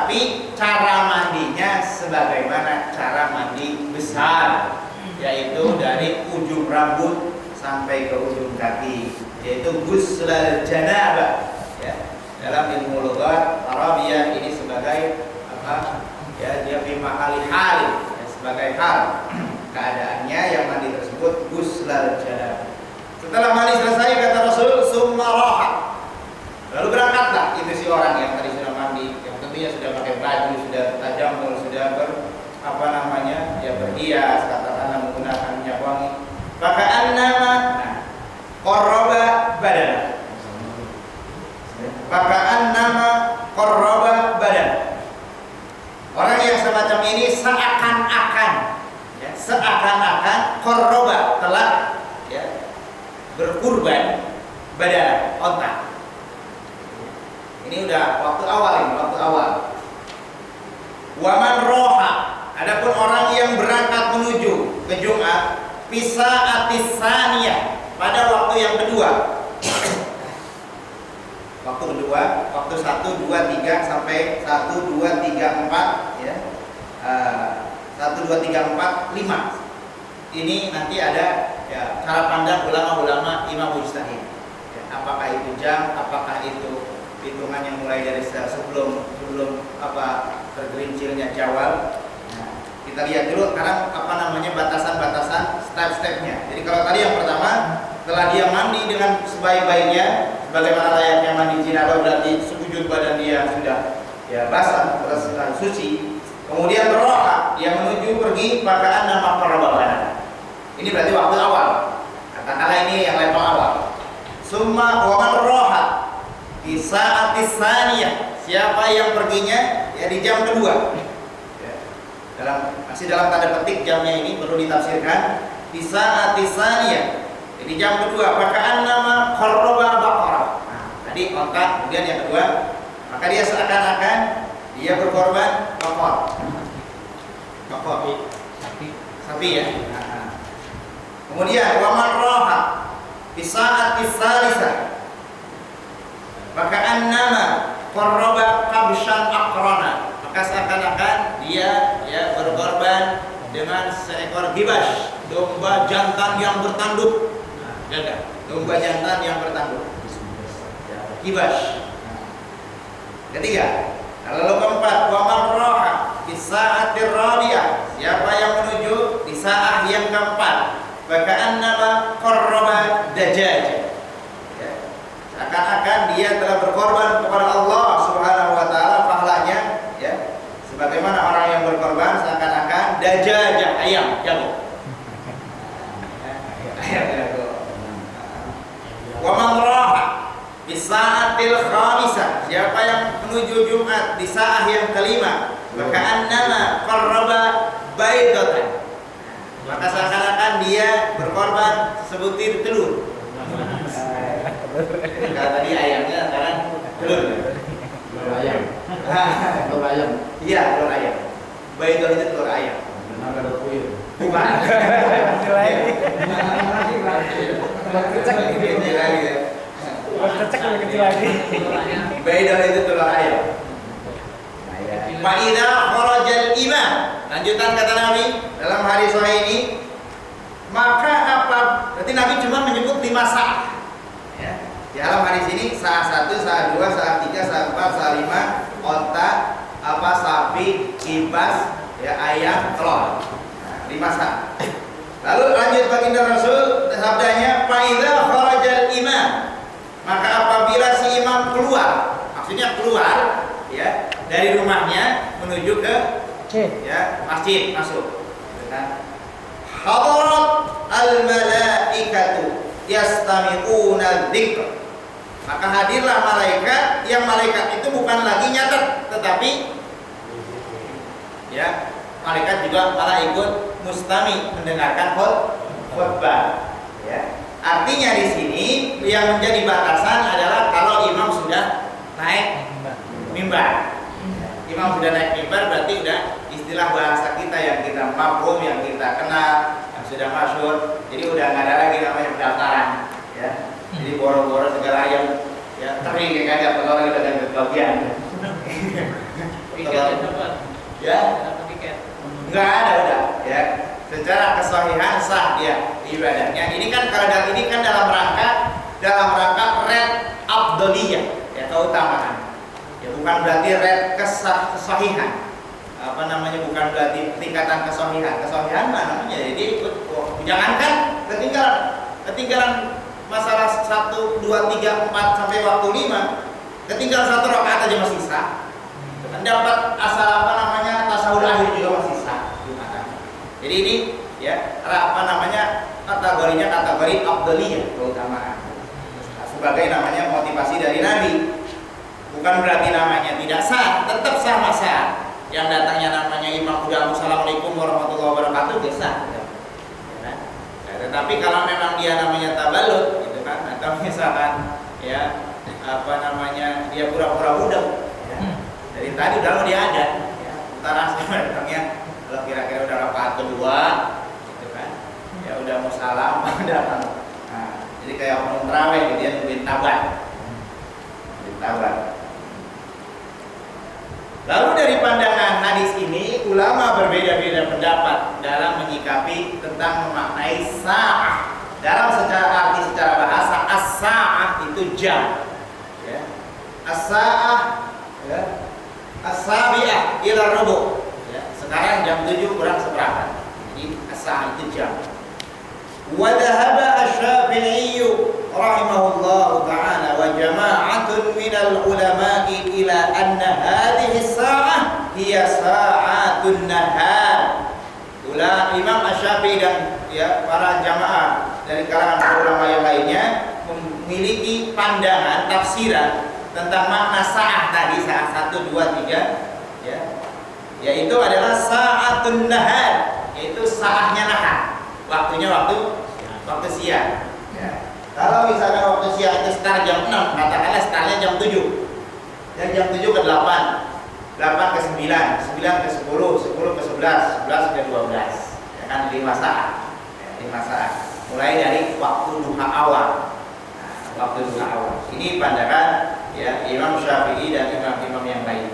tapi cara mandinya sebagaimana cara mandi besar, yaitu dari ujung rambut sampai ke ujung kaki, yaitu ghuslul janabah. Ya, dalam ilmu lughat Arabiyah ini sebagai apa? Ya, dia fi mahali hal, ya, sebagai hal keadaannya yang mandi tersebut ghuslul janabah. Setelah mandi selesai, kata Rasul, summa raha. Lalu berangkatlah itu si orang yang tadi sudah mandi, yang tentunya sudah pakai baju, sudah tajamul, sudah berhias, katakanlah menggunakan minyak wangi. Maka annama qarraba badana. Maka annama qarraba badana. Orang yang semacam ini seakan-akan qarraba telah berkurban badana, otak. Ini udah waktu awal. Waman roha, adapun orang yang berangkat menuju ke Jumat, pisa'atis saniyah, pada waktu yang kedua. Waktu 1, 2, 3 sampai 1, 2, 3, 4 ya. 1, 2, 3, 4, 5. Ini nanti ada ya, cara pandang ulama-ulama imam mujtahid. Ya, apakah itu jam, apakah itu hitungan yang mulai dari sebelum tergelincirnya jawal. Nah, kita lihat dulu sekarang batasan-batasan step-stepnya. Jadi kalau tadi yang pertama, setelah dia mandi dengan sebaik-baiknya, sebagaimana layaknya mandi janabah, berarti sekujur badan dia sudah ya basah, terus suci. Kemudian roha, dia menuju pergi pakaan nama qarrabana. Ini berarti waktu awal. Katakanlah ini yang level awal. Summa wa man roha di saat saniyah, siapa yang perginya ya di jam kedua ya. Masih dalam tanda petik jamnya ini perlu ditafsirkan. Di saat saniyah, di jam kedua, pakaan nama qarraba baqarah. Nah, tadi otak, kemudian yang kedua, maka dia seakan-akan dia berkorban baqarah. Sapi ya. Nah. Kemudian wa man raha di saat salisa, maka annama qarraba kabshan aqrana, maka seakan-akan dia ya berkorban dengan seekor gibas, domba jantan yang bertanduk. Domba jantan yang bertanduk. Gibas. Ketiga, lalu keempat, wa man raha di sa'atir rabi'ah, siapa yang menuju di saat yang keempat, maka annama qarraba dajjaj. Seakan-akan dia telah berkorban kepada Allah Subhanahu wa taala pahalanya ya. Sebagaimana orang yang berkorban seakan-akan dajjaj, ayam jago. Ayam jago. Wa man raha di sa'atil khamisah, siapa yang menuju Jumat di saat yang kelima, maka annama qarraba baydatan, maka seakan-akan dia berkorban sebutir telur. Kalau tadi ayamnya sekarang telur. Telur ayam. Telur ayam. Iya, telur ayam. Baydot itu telur ayam. Ada telur. Bukan. Cecek lebih kecil lagi. Baydot itu telur ayam. Fa'idha kharajal imam, lanjutan kata Nabi dalam hadis sahih ini, maka apa? Berarti Nabi cuma menyebut 5 saat. Ya. Di dalam hadis ini saat 1, saat 2, saat 3, saat 4, saat 5, otak, sapi, kibas, ya, ayam, telur. 5 saat. Lalu lanjut baginda Rasul sabdanya, fa'idha kharajal imam, maka apabila si imam keluar, maksudnya keluar ya dari rumahnya menuju ke ya masjid, masuk hadarat al-malaikatu yastami'una dzikr, maka hadirlah malaikat, yang malaikat itu bukan lagi nyatet, tetapi ya malaikat juga malah ikut mustami, mendengarkan khutbah ya. Artinya di sini yang menjadi batasan adalah kalau imam sudah naik mimbar. Imam sudah naik mimbar berarti udah istilah bahasa kita yang kita mafhum, yang kita kenal, yang sudah masyhur. Jadi udah nggak ada lagi namanya pendaftaran, ya. Jadi boro-boro segala yang ya teri kayak ada telur udah ganti bagian. Tiket dapat. Ya, Dapat tiket. nggak ada udah ya. Secara kesahihan sah dia ibadahnya. Ini kan dalam rangka red afdaliyah ya, keutamaan. Ya bukan berarti red kesahihan. Apa namanya, bukan berarti tingkatan kesahihan. Kesahihan mana namanya? Jadi jangankan ketinggalan masalah 1 2 3 4 sampai waktu 5. Ketinggalan 1 rakaat aja masih sah. Dapat asal apa namanya tasawuf akhir juga masih sah. Jadi ini ya apa namanya kategorinya kategori afdaliyah, keutamaan. Sebagai namanya motivasi dari Nabi. Bukan berarti namanya tidak sah, tetap sah masa. Yang datangnya namanya imam udah assalamualaikum warahmatullahi wabarakatuh biasa. Ya, kan? Ya, tetapi kalau memang dia namanya tabalut gitu kan, atau misalkan ya apa namanya dia pura-pura budak. Ya. Dari tadi udah mau dia ada, ya. Utara sama datangnya kalau kira-kira udah rakaat kedua, gitu kan? Ya udah mau salam datang. Nah, jadi kayak orang terawih gitu ya, nungguin tabat. Lalu dari pandangan hadis ini, ulama berbeda-beda pendapat dalam menyikapi tentang memaknai sa'ah. Dalam secara bahasa, as-sa'ah itu jam. Ya. As-sa'ah ya. As-sabi'ah ila rubu'. Ya. Sekarang jam 7 kurang seperempat. Jadi as-sa'ah itu jam. Wa dhahaba asy-Syafi'i rahimahullahu ta'ala wa jama'atun minal ulama'i ila anna hadhihi as-sa'ah hiya sa'atun nahar. Imam Asy-Syafi'i dan ya para jamaah dari kalangan ulama yang lainnya memiliki pandangan tafsiran tentang makna sa'ah tadi, sa'ah 1 2 3 ya. Yaitu adalah sa'atun nahar, yaitu sa'ahnya nahar. Waktunya waktu siang. Ya. Kalau misalnya waktu siang itu start jam 6, katakanlah startnya jam 7. Dan jam 7 ke 8, 8 ke 9, 9 ke 10, 10 ke 11, 11 ke 12. Ya kan 5 saat. Ya, 5 saat. Mulai dari waktu duha awal. Nah, waktu duha awal. Ini pandangan ya Imam Syafi'i dan imam-imam yang lain.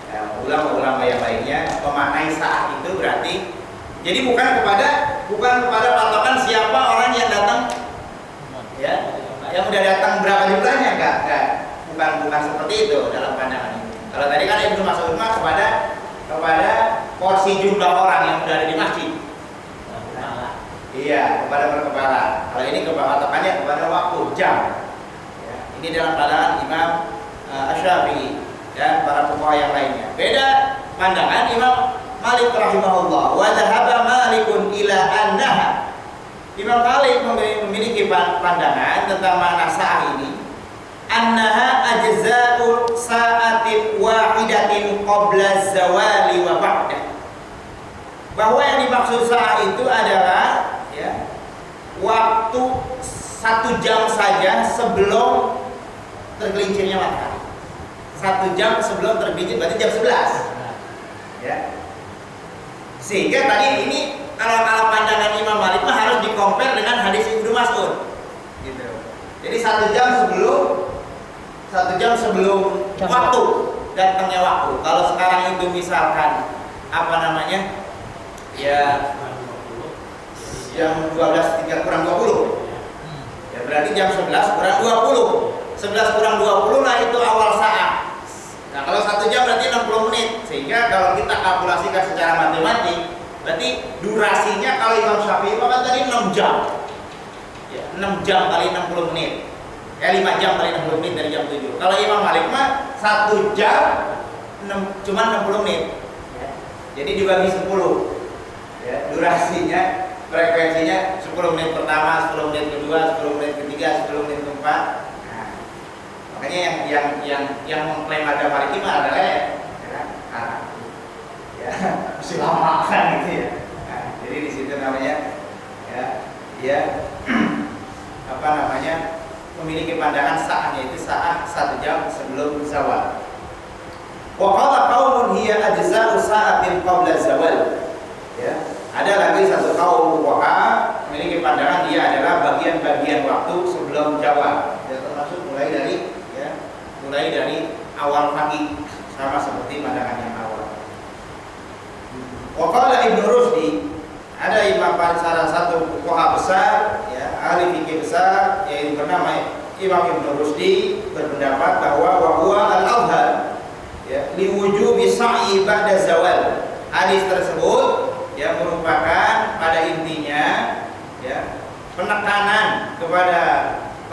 Ya, ulama-ulama yang lainnya memaknai saat itu berarti jadi bukan kepada patokan siapa orang yang datang, ya, yang udah datang berapa jumlahnya, enggak, bukan seperti itu dalam pandangan ini. Kalau tadi kan Ibnu Mas'ud kepada porsi jumlah orang yang sudah ada di masjid. Iya, kepada perkepala. Kalau ini patokannya kepada waktu jam. Ya, ini dalam pandangan Imam Asy-Syafi'i dan para fuqaha yang lainnya. Beda pandangan Imam Malik rahimahullah. Wa dhahaba Malikun ila annaha. Imam Malik memiliki pandangan tentang makna sa'ah ini. Annaha ajza'u sa'atin wahidatin qabla zawali wa ba'dah. Bahwa yang dimaksud sa'ah itu adalah ya, waktu 1 jam saja sebelum tergelincirnya matahari. 1 jam sebelum tergelincir berarti jam 11. Ya. Sehingga tadi ini kalau pandangan Imam Malik harus dikompar dengan hadis Ibnu Mas'ud. Gitu. Jadi 1 jam sebelum waktu datangnya waktu. Kalau sekarang itu misalkan apa namanya? Ya jam 12 kurang 20. Ya berarti jam 11 kurang 20. 11 kurang 20 lah itu awal saat. Nah, kalau 1 jam berarti 60 menit. Sehingga kalau kita kalkulasikan secara matematik, berarti durasinya kalau Imam Syafi'i kan tadi 6 jam. Ya, 6 jam kali 60 menit. 5 jam kali 60 menit dari jam 7. Kalau Imam Malik mah 1 jam cuma 60 menit. Ya. Jadi dibagi 10. Ya, durasinya, frekuensinya 10 menit pertama, 10 menit kedua, 10 menit ketiga, 10 menit keempat. Makanya yang mengklaim ada Maliki mah adalah ya mesti lama kan gitu ya. Nah, jadi di situ namanya ya dia apa namanya memiliki pandangan sa'ahnya itu sa'ah 1 jam sebelum zawal. Wa qala qaumun hiya ajza'u sa'atin qabla zawal. Ya, ada lagi satu kaum fuqaha memiliki pandangan dia adalah bagian-bagian waktu sebelum zawal. Ya, termasuk mulai dari awal pagi sama seperti pandangan yang awal. Waqala Ibnu Rusdi, ada imam salah satu fuqaha besar, ya, ahli fikih besar yaitu bernama Imam Ibnu Rusdi berpendapat bahwa wa huwa al-azhar, ya, liwujubi sa'i ba'da zawal. Hadis tersebut yang merupakan pada intinya, ya, penekanan kepada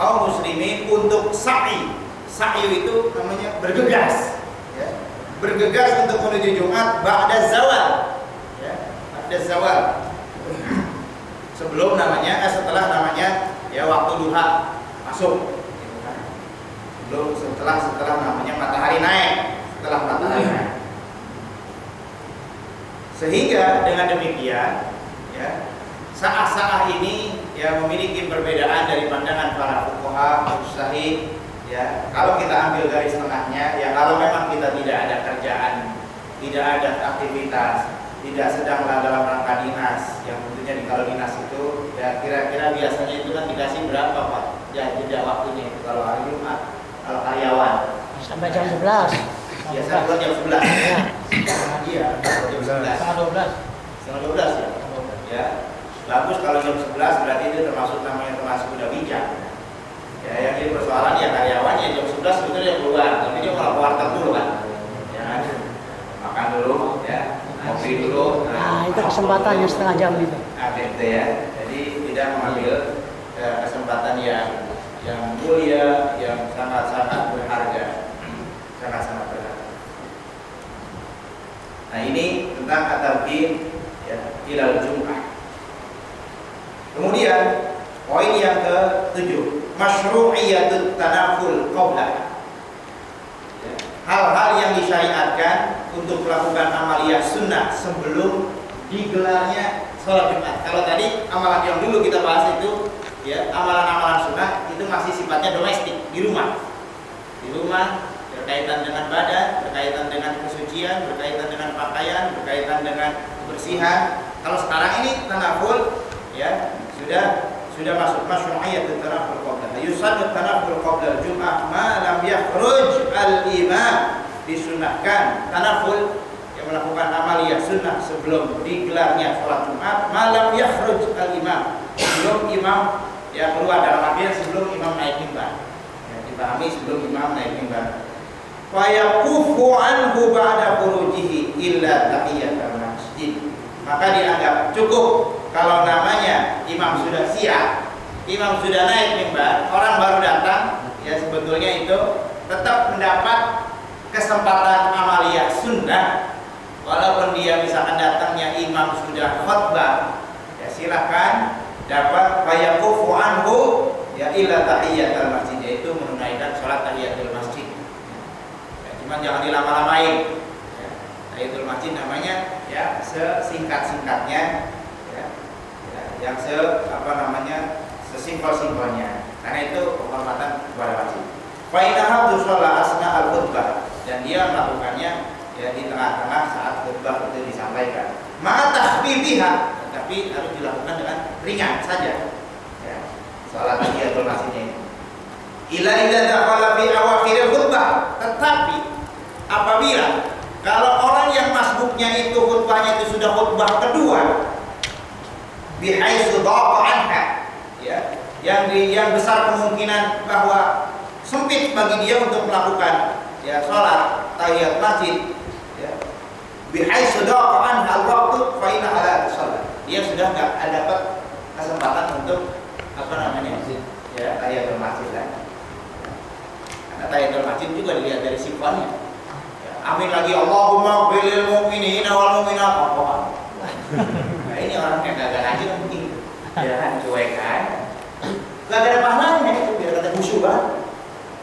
kaum muslimin untuk sa'i. Sa'i itu namanya bergegas, ya, bergegas untuk menuju Jumat ba'da zawal, ya, ba'da zawal. Sebelum namanya, setelah namanya, ya, waktu duha masuk. Belum setelah namanya matahari naik, setelah matahari naik. Sehingga dengan demikian, ya, saat-saat ini yang memiliki perbedaan dari pandangan para fuqaha mujtahid, ya. Kalau kita ambil garis tengahnya, ya, kalau memang kita tidak ada kerjaan, tidak ada aktivitas, tidak sedang dalam rangka dinas, yang tentunya kalau dinas itu, ya, kira-kira biasanya itu kan dikasih berapa, Pak? Ya, jeda waktunya itu kalau hari Jumat. Kalau karyawan sampai jam 11. biasa buat jam 11. Ya. Iya, jam 11. Setengah 12. Setengah 12 ya. Ya. Bagus kalau jam 11 berarti itu termasuk udah bijak. Ya, yang jadi persoalan ya karyawan ya jam 11 sebetulnya dia keluar, tapi dia malah keluar dulu kan. Ya kan? Makan dulu, ya. Ngopi dulu. Nah, itu kesempatannya setengah jam itu. Nah, gitu ya. Jadi tidak mengambil kesempatan yang mulia, yang sangat-sangat berharga, sangat-sangat berharga. Nah, ini tentang at-tabyin, ya, ilal Jum'ah. Kemudian poin yang ke-7, masyru'iyatut tanaful qablah. Ya, hal-hal yang disyariatkan untuk melakukan amaliyah sunnah sebelum digelarnya sholat Jumat. Kalau tadi amalan yang dulu kita bahas itu, ya, amalan-amalan sunnah itu masih sifatnya domestik, di rumah. Di rumah berkaitan dengan badan, berkaitan dengan kesucian, berkaitan dengan pakaian, berkaitan dengan kebersihan. Kalau sekarang ini tanaful, ya, sudah masuk masyru'iyatut tanaful qabla. Yusannu tanaful qabla Jum'ah ma lam yakhruj al-imam. Disunnahkan tanaful, yang melakukan amaliyah sunnah sebelum digelarnya sholat Jumat, malam yakhruj al-imam, sebelum imam, ya, keluar, dalam artian sebelum imam naik mimbar, ya, dipahami sebelum imam naik mimbar. Fa yaqufu anhu ba'da khurujihi illa tahiyatul masjid. Maka dianggap cukup kalau namanya imam sudah siap, imam sudah naik mimbar, orang baru datang, ya, sebetulnya itu tetap mendapat kesempatan amaliyah sunnah. Walaupun dia misalkan datangnya imam sudah khutbah, ya, silahkan dapat fayaqufu anhu, ya, illa tahiyatul masjid, yaitu menunaikan sholat tahiyatul masjid. Ya, cuma jangan dilama-lamain. Ya, tahiyatul masjid namanya, ya, sesingkat-singkatnya, ya, ya, yang sesimpel-simpelnya. Karena itu penghormatan kepada masjid. Fa innaha tusalla asna al-khutbah, dan dia melakukannya, ya, di tengah-tengah saat khutbah itu disampaikan. Ma tahbibiha, tapi harus dilakukan dengan ringan saja, ya, salat tahiyatul masjidnya ini. Ila idza dakhala fi awakhir khutbah, tetapi apabila kalau orang yang masbuknya itu khutbahnya itu sudah khutbah kedua, bihaitsu dhaqa anha, ya, yang besar kemungkinan bahwa sempit bagi dia untuk melakukan, ya, salat tahiyat masjid, ya, bihaitsu dhaqa anha al-waqtu fa inna ala salat. Dia sudah nggak dapat kesempatan untuk ya, tahiyatul masjid lagi. Karena tahiyatul masjid juga dilihat dari sifatnya. Ya, amin lagi, Allahumma qbilil mu'minina wal mu'minat. Nah, ini orang yang gak ngaji kan begitu. Ya kan, cuek kan. Gak ada pahalanya itu, biar kata khusyuk kan.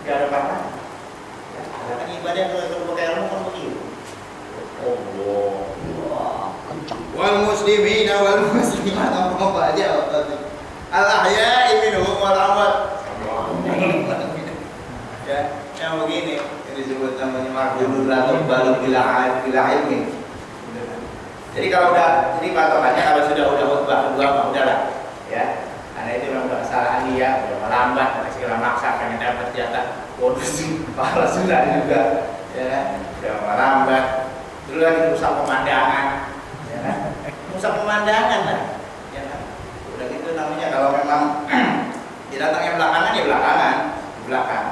Gak ada pahalanya. Ya, kan ibadah kalau pakai ilmu kan begitu. Allah. Wal muslimina wal muslimat, apa aja al-ahya'i minhum wal amwat. Ya, yang begini yang disebut namanya mardudul atau balul bila ilmi. Jadi kalau jadi patokannya kalau sudah khutbah kedua mah udahlah, ya. Karena itu memang udah kesalahan dia, udah melambat, segala maksa pengen dapat jatah bonus, pahala sudah juga, ya. udah melambat. Dulu lagi rusak pemandangan, ya kan? Rusak pemandangan lah, ya kan? Udah gitu namanya kalau memang datangnya belakangan ya belakangan, di belakang.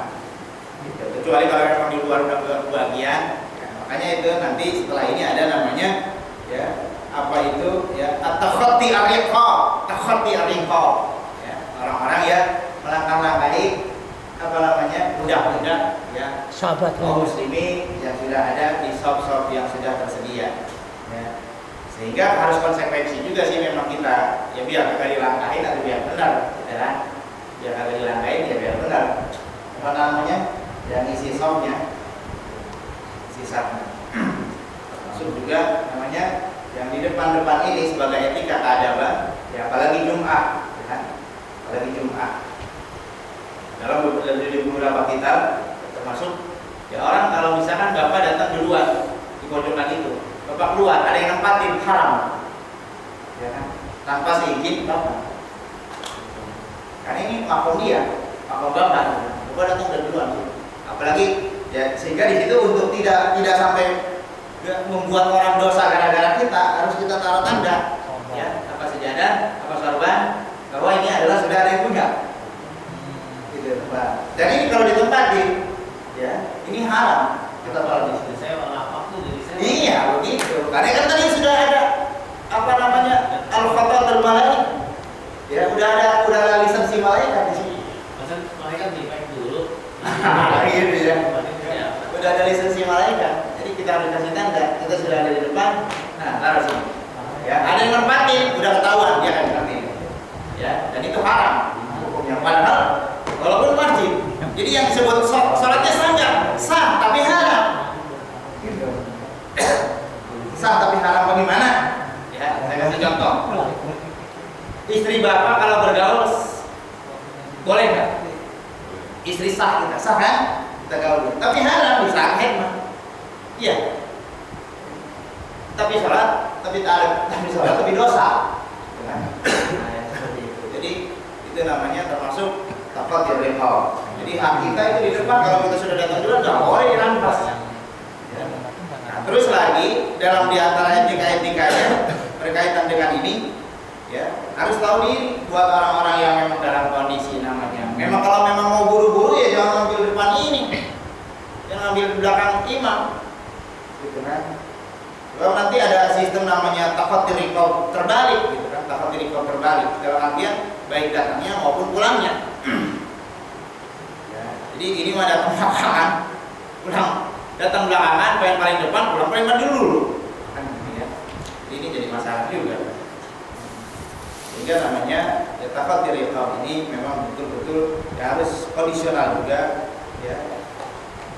Gitu. Kecuali kalau memang di luar bagian, ya, makanya itu nanti setelah ini ada namanya ya apa itu ya takhati ariqah, ya orang-orang ya melangkah-langkahi apa namanya budak-budak ya Sahabat kaum Nabi. muslimin yang sudah ada di shop-shop yang sudah tersedia ya. Sehingga harus konsekuensi juga sih memang kita ya biar kagak dilangkahin atau biar benar ya kan? Biar kagak dilangkahin ya biar benar apa namanya yang isi shopnya sisanya masuk juga namanya yang di depan-depan ini sebagai etika keadaban ya apalagi Jumat ya kan? Apalagi Jumat dalam beberapa kitab termasuk ya orang kalau misalkan bapak datang duluan di pojokan itu bapak keluar ada yang nempatin haram ya kan tanpa seizin bapak karena ini makom dia makom bapak datang duluan apalagi ya sehingga di situ untuk tidak sampai membuat orang dosa gara-gara kita harus kita taruh tanda ya apa sejadah apa sorban bahwa ini adalah sudah ada yang punya gitu Pak. Dan ini kalau ditempatin ya ini haram kita taruh di situ. Saya malah waktu dari saya. Iya begitu. Karena kan tadi sudah ada apa namanya al-fatal malaik. Ya udah ada lisensi malaikat di sini. Masa malaikat di-pack dulu. Gitu ya. Ya. Udah ada lisensi malaikat. Jadi kita harus kasih tanda. Kita sudah ada di depan. Nah taruh sini. Ya ada yang nempatin udah ketahuan dia akan nempatin. Ya dan itu haram hukumnya. Padahal walaupun masjid. Jadi yang disebut sholatnya sah tapi haram. Gitu. Sah tapi haram bagaimana? Ya, saya kasih contoh. Istri bapak kalau bergaul boleh nggak? Istri sah kita, sah kan? Kita gaul. Tapi haram bisa mah. Iya. Tapi sholat, tapi dosa. Nah, ya, seperti itu. Jadi itu namanya termasuk taqatir riqab. Jadi hak kita itu di depan kalau kita sudah datang dulu nggak boleh dirampas. Ya. Nah, terus lagi dalam diantara etika-etikanya berkaitan dengan ini, ya harus tahu diri buat orang-orang yang memang dalam kondisi namanya. Memang kalau memang mau buru-buru ya jangan ambil depan ini, jangan ambil di belakang imam, gitu kan. Kalau nanti ada sistem namanya taqatir riqab terbalik, gitu kan, taqatir riqab terbalik dalam artian baik datangnya maupun pulangnya. Jadi ini mah datang belakangan, datang belakangan, pengen paling depan, pulang paling dulu, kan ya. Ini jadi masalah juga. Sehingga namanya taqatir riqab ini memang betul-betul ya harus kondisional juga, ya.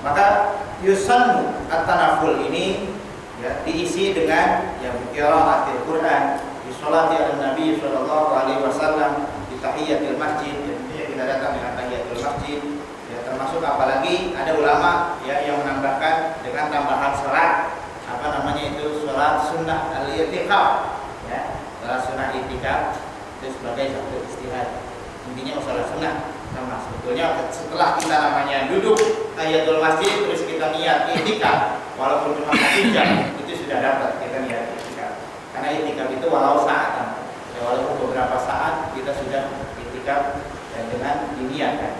Maka yusannu at-tanaful ini ya diisi dengan yang qiraatil Quran, di sholati ala Nabi sallallahu alaihi wasallam, di tahiyatul masjid, ya, kita datang dengan tahiyatul masjid. Ya, termasuk apalagi ada ulama ya yang menambahkan dengan tambahan sholat apa namanya itu sholat sunnah al-i'tikaf ya sholat sunnah i'tikaf itu sebagai satu istihad intinya sholat sunnah sama sebetulnya setelah kita namanya duduk tahiyatul masjid terus kita niat i'tikaf walaupun cuma 1 jam itu sudah dapat kita niat i'tikaf karena i'tikaf itu walau saat ya, walaupun beberapa saat kita sudah i'tikaf dan dengan diniatkan.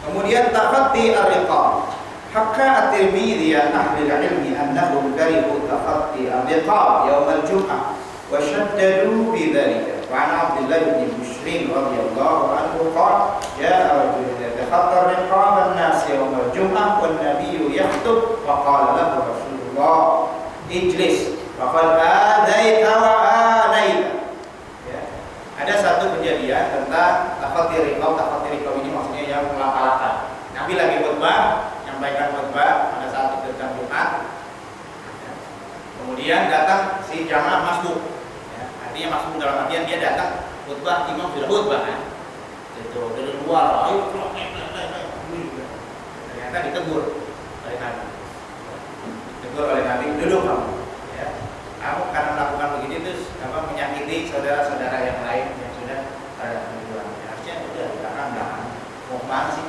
Kemudian taqatti ar-riqab. Hakka at-Tirmidzi an ahli al-ilmi annahum karihu taqatti ar-riqab yawm al-jum'ah wa shaddadu fi dhalika. Wa an Abdullah bin Mushrin radhiyallahu anhu qala ja'a rajulun yataqatta ar-riqab an-nas yawm al-jum'ah wan nabiyyu yakhutub wa qala lahu Rasulullah ijlis wa qad adaita wa anaita. Ada satu kejadian tentang taqatir riqab. Taqatir riqab ini maksudnya yang melangkah-langkah. Nabi lagi khutbah, menyampaikan khutbah pada saat itu tentang Jumat. Kemudian datang si jamaah masbuk. Ya, artinya masbuk dalam artian dia datang khutbah, imam sudah khutbah kan. Itu dari luar, ayo ternyata ditegur oleh Nabi. Ditegur oleh Nabi, duduk kamu. Ya. Kamu karena melakukan begini terus menyakiti saudara-saudara yang lain yang sudah pada tujuan. Harusnya udah belakang mau kemana sih?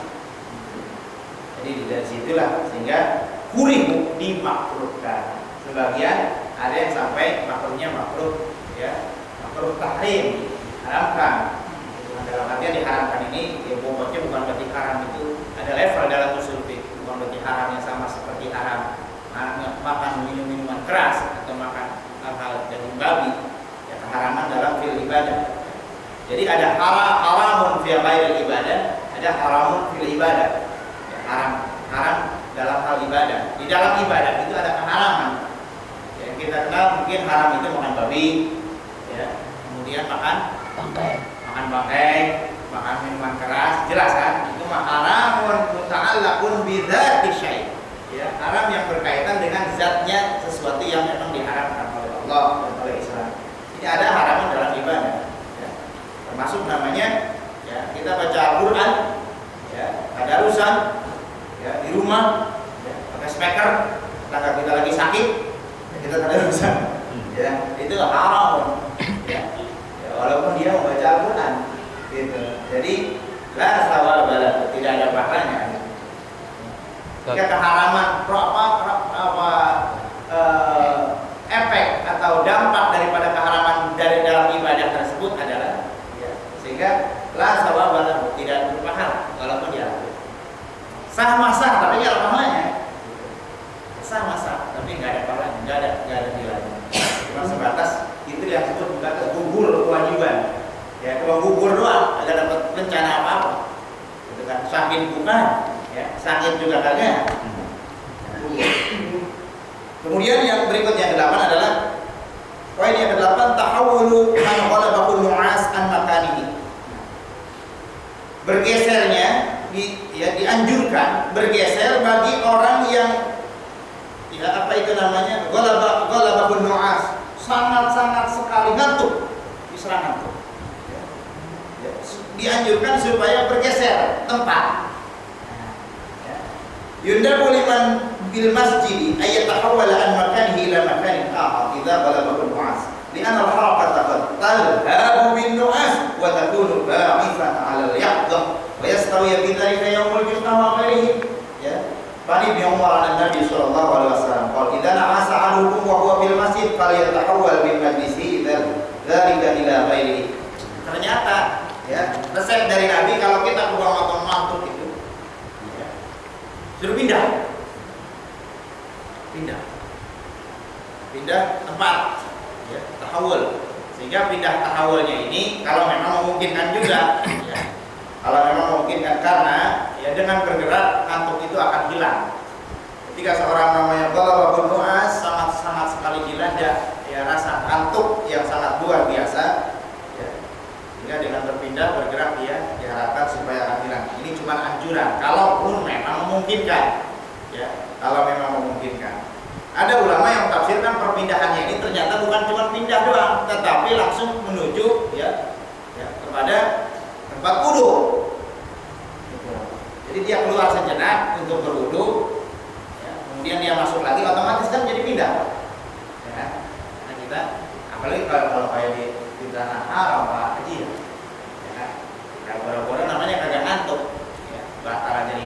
Jadi dari situlah sehingga kurihu dimakruhkan. Sebagian ada yang sampai makruhnya makruh ya, makruh tahrim, haramkan. Dalam artian diharamkan ini ya pokoknya bukan berarti haram, itu ada level dalam usul fiqh, bukan berarti haram yang sama seperti haram makan minuman keras atau makan hal-hal daging babi ya, keharaman dalam fil ibadah. Jadi ada haramun fil ghairil ibadah, ada haramun fil ibadah ya, haram dalam hal ibadah. Di dalam ibadah itu ada keharaman ya, kita kenal mungkin haram itu makan babi ya, kemudian makan bangkai, makan minuman keras, jelas kan? Itu mah haramun muta'allaqun bidzati syai'. Ya, haram yang berkaitan dengan zatnya sesuatu yang memang diharamkan oleh Allah dan oleh Islam. Ini ada haraman dalam ibadah. Ya. Termasuk namanya ya, kita baca Al-Qur'an ya, tadarusan ya, di rumah ya, pakai speaker, tetangga kita lagi sakit, ya, kita tadarusan. Ya, itu haram. Ya. Walaupun dia membaca Al-Quran gitu. Jadi la sawal balad, tidak ada pahalanya. Jika keharaman efek atau dampak daripada keharaman dari dalam ibadah tersebut adalah ya, sehingga la sawal balad, tidak berpahala walaupun dia sah masah tapi tidak ada pahalanya. Sah masah tapi nggak ada pahalanya, nggak ada nilainya. Cuma sebatas itu yang disebut sebatas gugur kewajiban. Ya, kalau gugur doang agak dapat rencana apa-apa. Itu kan sakit bukan, ya, sakit juga kagak. Kemudian yang berikutnya yang ke-8 adalah poin yang ke-8, tahawulu man ghalabahun nu'as an makanihi. Bergesernya dianjurkan bergeser bagi orang yang ya apa itu namanya? Ghalabahun nu'as, sangat-sangat sekali ngantuk, diserang ngantuk. Ya, dianjurkan supaya bergeser tempat. Yundabu liman bil masjid ayat tahawwala an makanihi ila makanin akhar idza ghalabahul nu'as. Li'anna al-harakata qad talhabu bin nu'as wa takunu ba'ifan 'ala al-yaqdah wa yastawi bi dhalika yawmul jum'ah wa ghairihi. Ya. Fani bi Umar an-Nabi sallallahu alaihi wasallam qala idza na'asa 'alukum wa huwa bil masjid falyatahawwal bil majlisi dzalika ila ghairihi. Ternyata ya, resep dari Nabi kalau kita keluar makan mantuk itu ya, suruh pindah tempat ya, tahawul. Sehingga pindah tahawulnya ini kalau memang memungkinkan juga ya, kalau memang memungkinkan, karena ya dengan bergerak ngantuk itu akan hilang. Ketika seorang namanya ghalabahun nu'as sangat sekali hilang ya rasa ngantuk yang sangat luar biasa ya. Sehingga dengan berpindah bergerak dia diharapkan supaya akan hilang. Ini cuma anjuran kalaupun memang memungkinkan ya, kalau memang memungkinkan. Ada ulama yang tafsirkan perpindahannya ini ternyata bukan cuma pindah doang, tetapi langsung menuju ya kepada tempat wudu. Jadi dia keluar sejenak untuk berwudu, ya, kemudian dia masuk lagi, otomatis kan jadi pindah. Ya, karena kita apalagi kalau kayak di tanah haram Pak Haji ya, boro-boro namanya kagak ngantuk, ya, batal aja.